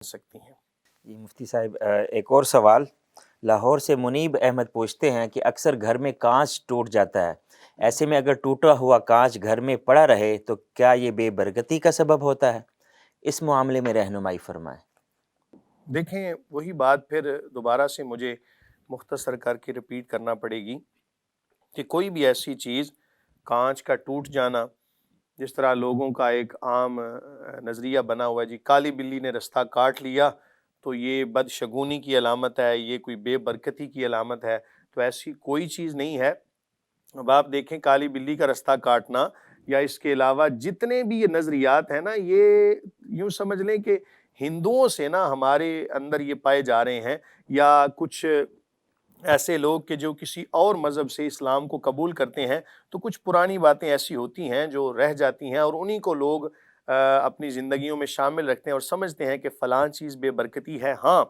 سکتی ہیں۔ جی مفتی صاحب، ایک اور سوال لاہور سے منیب احمد پوچھتے ہیں کہ اکثر گھر میں کانچ ٹوٹ جاتا ہے، ایسے میں اگر ٹوٹا ہوا کانچ گھر میں پڑا رہے تو کیا یہ بے برکتی کا سبب ہوتا ہے؟ اس معاملے میں رہنمائی فرمائیں۔ دیکھیں وہی بات پھر دوبارہ سے مجھے مختصر کر کے ریپیٹ کرنا پڑے گی کہ کوئی بھی ایسی چیز کانچ کا ٹوٹ جانا، جس طرح لوگوں کا ایک عام نظریہ بنا ہوا ہے جی کالی بلی نے رستہ کاٹ لیا تو یہ بدشگونی کی علامت ہے، یہ کوئی بے برکتی کی علامت ہے، تو ایسی کوئی چیز نہیں ہے۔ اب آپ دیکھیں کالی بلی کا رستہ کاٹنا یا اس کے علاوہ جتنے بھی یہ نظریات ہیں نا، یہ یوں سمجھ لیں کہ ہندوؤں سے نا ہمارے اندر یہ پائے جا رہے ہیں، یا کچھ ایسے لوگ کہ جو کسی اور مذہب سے اسلام کو قبول کرتے ہیں تو کچھ پرانی باتیں ایسی ہوتی ہیں جو رہ جاتی ہیں اور انہی کو لوگ اپنی زندگیوں میں شامل رکھتے ہیں اور سمجھتے ہیں کہ فلاں چیز بے برکتی ہے۔ ہاں،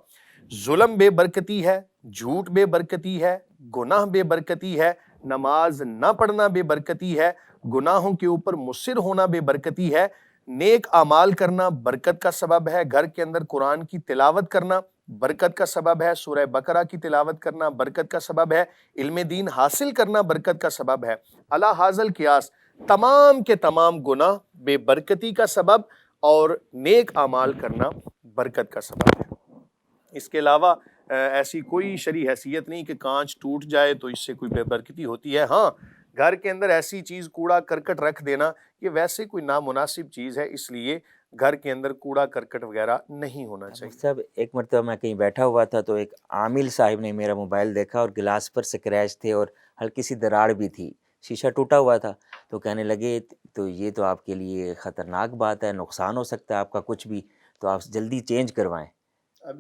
ظلم بے برکتی ہے، جھوٹ بے برکتی ہے، گناہ بے برکتی ہے، نماز نہ پڑھنا بے برکتی ہے، گناہوں کے اوپر مصر ہونا بے برکتی ہے، نیک اعمال کرنا برکت کا سبب ہے، گھر کے اندر قرآن کی تلاوت کرنا برکت کا سبب ہے، سورہ بقرہ کی تلاوت کرنا برکت کا سبب ہے، علم دین حاصل کرنا برکت کا سبب ہے۔ علی ھذا القیاس تمام کے تمام گناہ بے برکتی کا سبب اور نیک اعمال کرنا برکت کا سبب ہے۔ اس کے علاوہ ایسی کوئی شرعی حیثیت نہیں کہ کانچ ٹوٹ جائے تو اس سے کوئی بے برکتی ہوتی ہے۔ ہاں، گھر کے اندر ایسی چیز کوڑا کرکٹ رکھ دینا یہ ویسے کوئی نامناسب چیز ہے، اس لیے گھر کے اندر کوڑا کرکٹ وغیرہ نہیں ہونا چاہیے۔ صاحب ایک مرتبہ میں کہیں بیٹھا ہوا تھا تو ایک عامل صاحب نے میرا موبائل دیکھا اور گلاس پر سکریچ تھے اور ہلکی سی دراڑ بھی تھی، شیشہ ٹوٹا ہوا تھا، تو کہنے لگے تو یہ تو آپ کے لیے خطرناک بات ہے، نقصان ہو سکتا ہے آپ کا کچھ بھی، تو آپ جلدی چینج کروائیں۔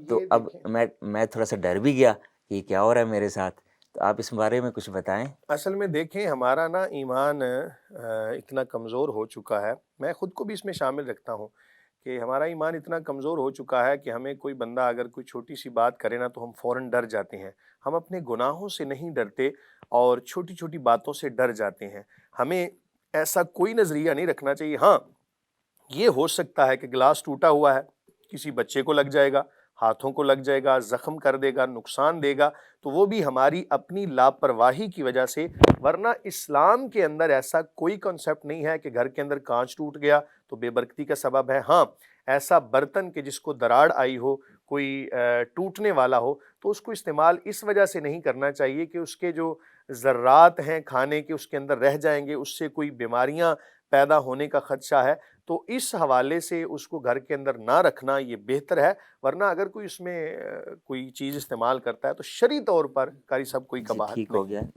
تو اب میں تھوڑا سا ڈر بھی گیا کہ یہ کیا ہو رہا ہے میرے ساتھ، تو آپ اس بارے میں کچھ بتائیں۔ اصل میں دیکھیں ہمارا نا ایمان اتنا کمزور ہو چکا ہے، میں خود کو بھی اس میں شامل رکھتا ہوں کہ ہمارا ایمان اتنا کمزور ہو چکا ہے کہ ہمیں کوئی بندہ اگر کوئی چھوٹی سی بات کرے نا تو ہم فوراً ڈر جاتے ہیں۔ ہم اپنے گناہوں سے نہیں ڈرتے اور چھوٹی چھوٹی باتوں سے ڈر جاتے ہیں۔ ہمیں ایسا کوئی نظریہ نہیں رکھنا چاہیے۔ ہاں، یہ ہو سکتا ہے کہ گلاس ٹوٹا ہوا ہے، کسی بچے کو لگ جائے گا، ہاتھوں کو لگ جائے گا، زخم کر دے گا، نقصان دے گا، تو وہ بھی ہماری اپنی لاپرواہی کی وجہ سے، ورنہ اسلام کے اندر ایسا کوئی کنسپٹ نہیں ہے کہ گھر کے اندر کانچ ٹوٹ گیا تو بے برکتی کا سبب ہے۔ ہاں، ایسا برتن کہ جس کو دراڑ آئی ہو، کوئی ٹوٹنے والا ہو، تو اس کو استعمال اس وجہ سے نہیں کرنا چاہیے کہ اس کے جو ذرات ہیں کھانے کے اس کے اندر رہ جائیں گے، اس سے کوئی بیماریاں پیدا ہونے کا خدشہ ہے، تو اس حوالے سے اس کو گھر کے اندر نہ رکھنا یہ بہتر ہے۔ ورنہ اگر کوئی اس میں کوئی چیز استعمال کرتا ہے تو شرعی طور پر قاری صاحب کوئی جی قباحت ٹھیک ہو نہیں گیا ہے۔ جی۔